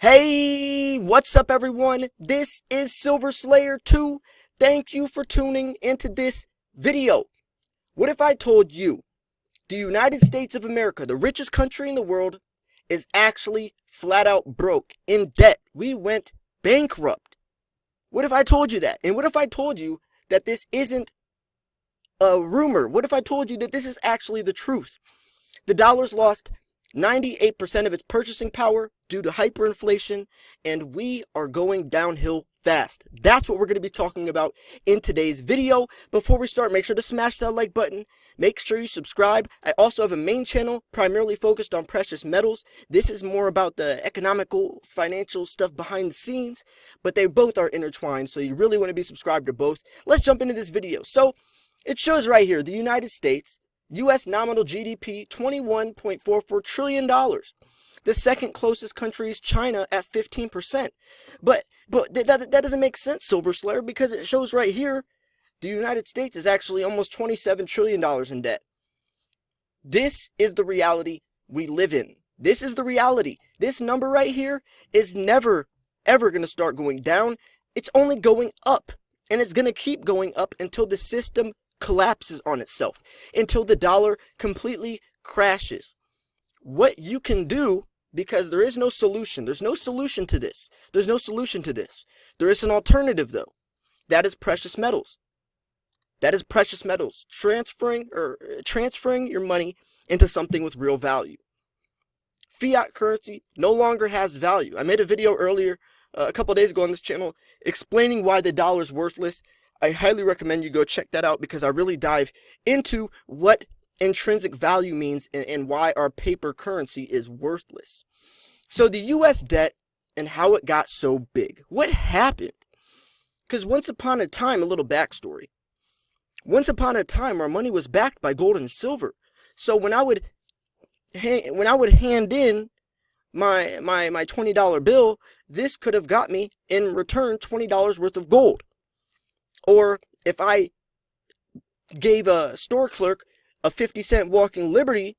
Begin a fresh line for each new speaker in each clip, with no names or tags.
Hey, what's up everyone? This is Silver Slayer 2. Thank you for tuning into this video. What if I told you the United States of America, the richest country in the world, is actually flat out broke, in debt? We went bankrupt. What if I told you that? And what if I told you that this isn't a rumor? What if I told you that this is actually the truth? The dollar's lost 98% of its purchasing power due to hyperinflation, and we are going downhill fast. That's what we're going to be talking about in today's video. Before we start, make sure to smash that like button. Make sure you subscribe. I also have a main channel primarily focused on precious metals. This is more about the economical, financial stuff behind the scenes, but they both are intertwined, so you really want to be subscribed to both. Let's jump into this video. So, it shows right here, the United States, U.S. nominal GDP, $21.44 trillion. The second closest country is China at 15%. But that doesn't make sense, Silver Slayer, because it shows right here the United States is actually almost $27 trillion in debt. This is the reality we live in. This is the reality. This number right here is never, ever going to start going down. It's only going up. And it's going to keep going up until the system collapses on itself, until the dollar completely crashes. What you can do, because there is no solution, there's no solution to this. There's no solution to this. There is an alternative though. That is precious metals. That is precious metals. Transferring your money into something with real value. Fiat currency no longer has value. I made a video earlier, a couple days ago on this channel, explaining why the dollar is worthless. I highly recommend you go check that out because I really dive into what intrinsic value means and why our paper currency is worthless. So the U.S. debt and how it got so big. What happened? Because once upon a time, a little backstory. Once upon a time, our money was backed by gold and silver. So when I would hand in my $20 bill, this could have got me in return $20 worth of gold. Or if I gave a store clerk a 50-cent walking liberty,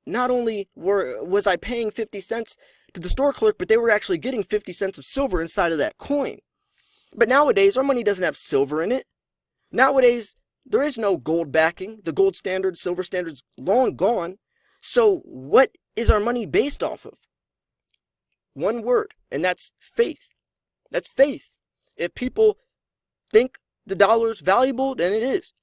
not only was I paying 50 cents to the store clerk, but they were actually getting 50 cents of silver inside of that coin. But nowadays, our money doesn't have silver in it. Nowadays, there is no gold backing. The gold standard, silver standard's long gone. So what is our money based off of? One word, and that's faith. That's faith. If people think the dollar's valuable, then it is.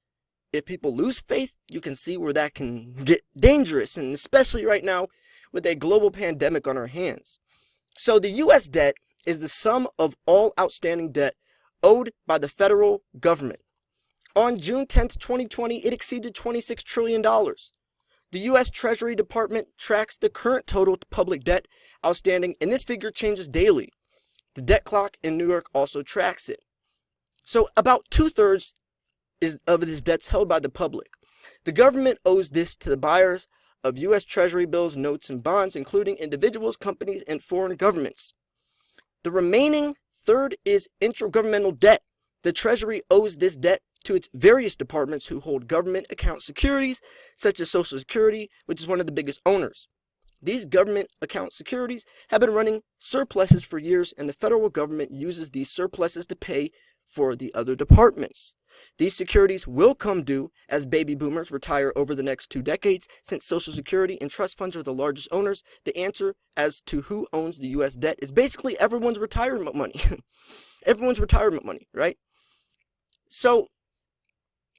If people lose faith, you can see where that can get dangerous, and especially right now with a global pandemic on our hands. So the U.S. debt is the sum of all outstanding debt owed by the federal government. On June 10th, 2020, it exceeded $26 trillion. The U.S. Treasury Department tracks the current total public debt outstanding, and this figure changes daily. The debt clock in New York also tracks it. So about 2/3 of this debt's held by the public. The government owes this to the buyers of U.S. Treasury bills, notes, and bonds, including individuals, companies, and foreign governments. The remaining third is intergovernmental debt. The Treasury owes this debt to its various departments who hold government account securities, such as Social Security, which is one of the biggest owners. These government account securities have been running surpluses for years, and the federal government uses these surpluses to pay for the other departments. These securities will come due as baby boomers retire over the next 2 decades. Since Social Security and trust funds are the largest owners, the answer as to who owns the U.S. debt is basically everyone's retirement money. Everyone's retirement money, right? So,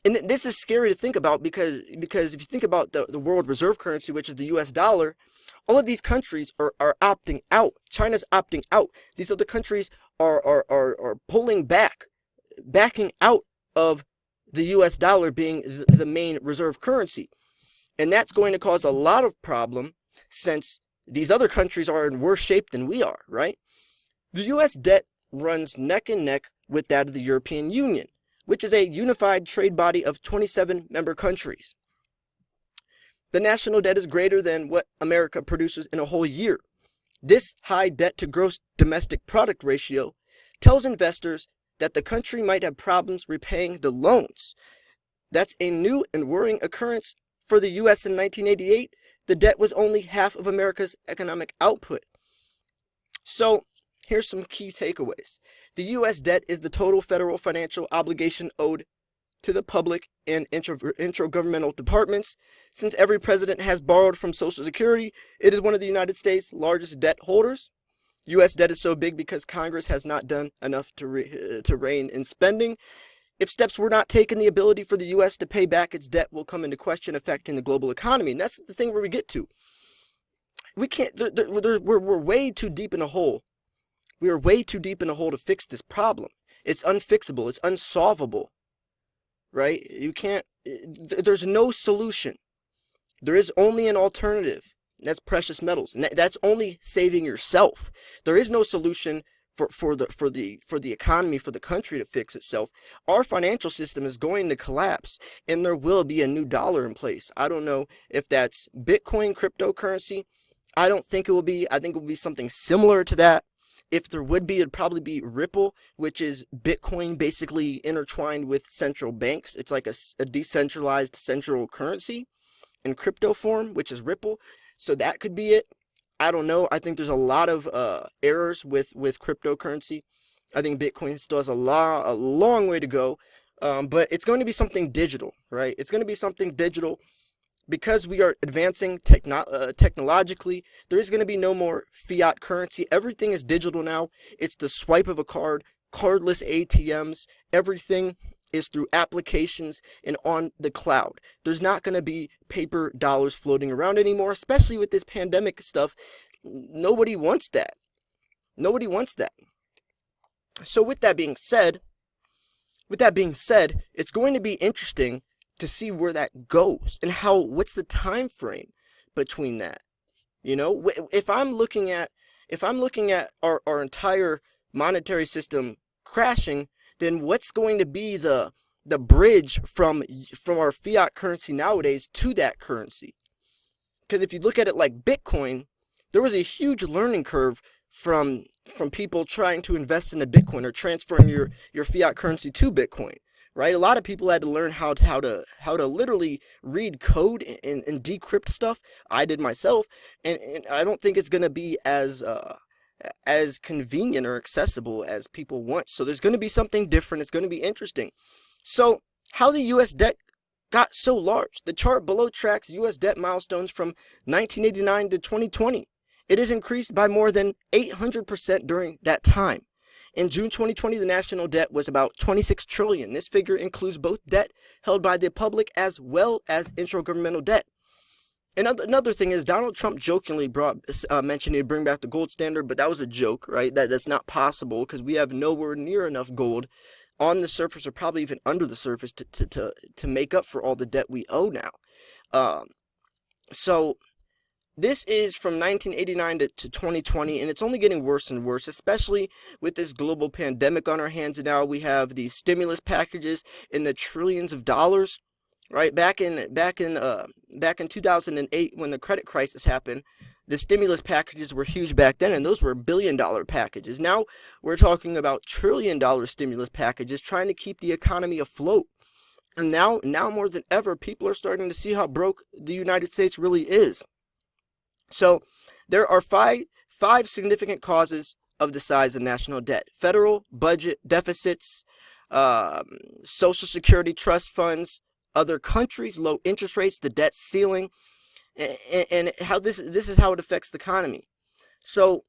and this is scary to think about because if you think about the world reserve currency, which is the U.S. dollar, all of these countries are opting out. China's opting out. These other countries are pulling back, backing out of the U.S. dollar being the main reserve currency. And that's going to cause a lot of problem since these other countries are in worse shape than we are, right? The U.S. debt runs neck and neck with that of the European Union, which is a unified trade body of 27 member countries. The national debt is greater than what America produces in a whole year. This high debt to gross domestic product ratio tells investors that the country might have problems repaying the loans. That's a new and worrying occurrence for the U.S. in 1988. The debt was only half of America's economic output. So here's some key takeaways. The U.S. debt is the total federal financial obligation owed to the public and intergovernmental departments. Since every president has borrowed from Social Security, it is one of the United States' largest debt holders. U.S. debt is so big because Congress has not done enough to rein in spending. If steps were not taken, the ability for the U.S. to pay back its debt will come into question, affecting the global economy. And that's the thing where we get to. We can't. We're way too deep in a hole. We are way too deep in a hole to fix this problem. It's unfixable. It's unsolvable. Right? You can't. There's no solution. There is only an alternative. And that's precious metals, and that's only saving yourself. There is no solution for the economy, for the country to fix itself. Our financial system is going to collapse, and there will be a new dollar in place. I don't know if that's Bitcoin, cryptocurrency. I don't think it will be. I think it will be something similar to that. If there would be, it'd probably be Ripple, which is Bitcoin basically intertwined with central banks. It's like a decentralized central currency in crypto form, which is Ripple. So that could be it. I don't know. I think there's a lot of errors with cryptocurrency. I think Bitcoin still has a long way to go. But it's going to be something digital, right? It's going to be something digital because we are advancing technologically. There is going to be no more fiat currency. Everything is digital now. It's the swipe of a card, cardless ATMs. Everything is through applications and on the cloud. There's not going to be paper dollars floating around anymore, especially with this pandemic stuff. Nobody wants that. Nobody wants that. So with that being said, it's going to be interesting to see where that goes and what's the time frame between that. You know, if I'm looking at our entire monetary system crashing, then what's going to be the bridge from our fiat currency nowadays to that currency? Because if you look at it like Bitcoin, there was a huge learning curve from people trying to invest in a Bitcoin or transferring your fiat currency to Bitcoin, right? A lot of people had to learn how to literally read code and decrypt stuff. I did myself, and I don't think it's gonna be as convenient or accessible as people want. So there's going to be something different. It's going to be interesting. So how the U.S. debt got so large. The chart below tracks U.S. debt milestones from 1989 to 2020. It has increased by more than 800% during that time. In June 2020, the national debt was about 26 trillion. This figure includes both debt held by the public as well as intergovernmental debt. Another thing is Donald Trump jokingly mentioned he'd bring back the gold standard, but that was a joke, right? That's not possible because we have nowhere near enough gold on the surface or probably even under the surface to make up for all the debt we owe now. So this is from 1989 to 2020, and it's only getting worse and worse, especially with this global pandemic on our hands. And now we have these stimulus packages in the trillions of dollars. Right, back in 2008 when the credit crisis happened, the stimulus packages were huge back then, and those were billion-dollar packages. Now we're talking about trillion-dollar stimulus packages trying to keep the economy afloat. And now more than ever, people are starting to see how broke the United States really is. So there are five significant causes of the size of national debt: federal budget deficits, Social Security trust funds, other countries, low interest rates, the debt ceiling, and how this is how it affects the economy. So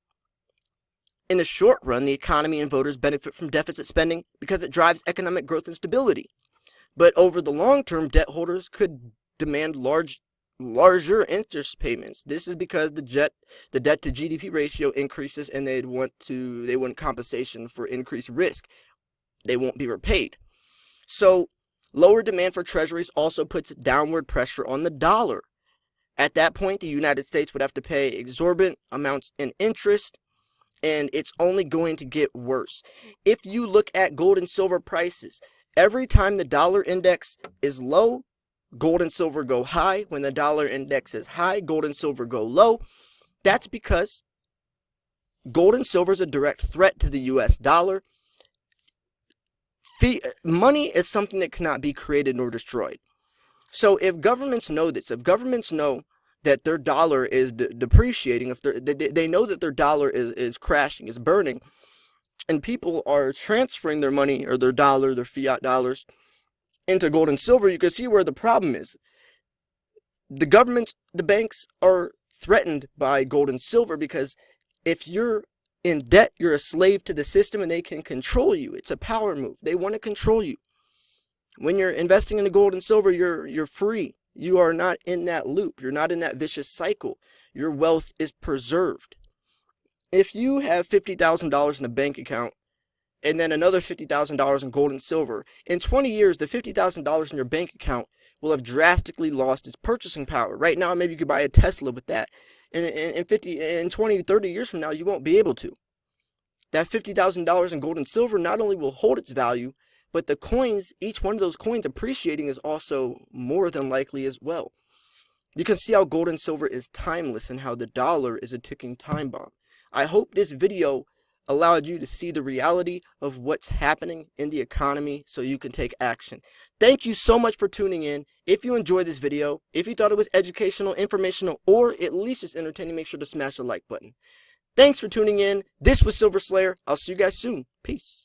in the short run, the economy and voters benefit from deficit spending because it drives economic growth and stability. But over the long term, debt holders could demand larger interest payments. This is because the debt to GDP ratio increases, and they want compensation for increased risk. They won't be repaid. So lower demand for treasuries also puts downward pressure on the dollar. At that point, the United States would have to pay exorbitant amounts in interest, and it's only going to get worse. If you look at gold and silver prices, every time the dollar index is low, gold and silver go high. When the dollar index is high, gold and silver go low. That's because gold and silver is a direct threat to the US dollar. Money is something that cannot be created nor destroyed. So if governments know this, if governments know that their dollar is depreciating, if they know that their dollar is crashing, is burning, and people are transferring their money or their dollar, their fiat dollars, into gold and silver, you can see where the problem is. The governments, the banks are threatened by gold and silver because if you're in debt, you're a slave to the system and they can control you. It's a power move. They want to control you. When you're investing in the gold and silver, you're free. You are not in that loop. You're not in that vicious cycle. Your wealth is preserved. If you have $50,000 in a bank account and then another $50,000 in gold and silver, in 20 years, the $50,000 in your bank account will have drastically lost its purchasing power. Right now, maybe you could buy a Tesla with that. In 20, 30 years from now, you won't be able to. That $50,000 in gold and silver not only will hold its value, but the coins, each one of those coins appreciating is also more than likely as well. You can see how gold and silver is timeless and how the dollar is a ticking time bomb. I hope this video allowed you to see the reality of what's happening in the economy so you can take action. Thank you so much for tuning in. If you enjoyed this video, if you thought it was educational, informational, or at least just entertaining, make sure to smash the like button. Thanks for tuning in. This was Silver Slayer. I'll see you guys soon. Peace.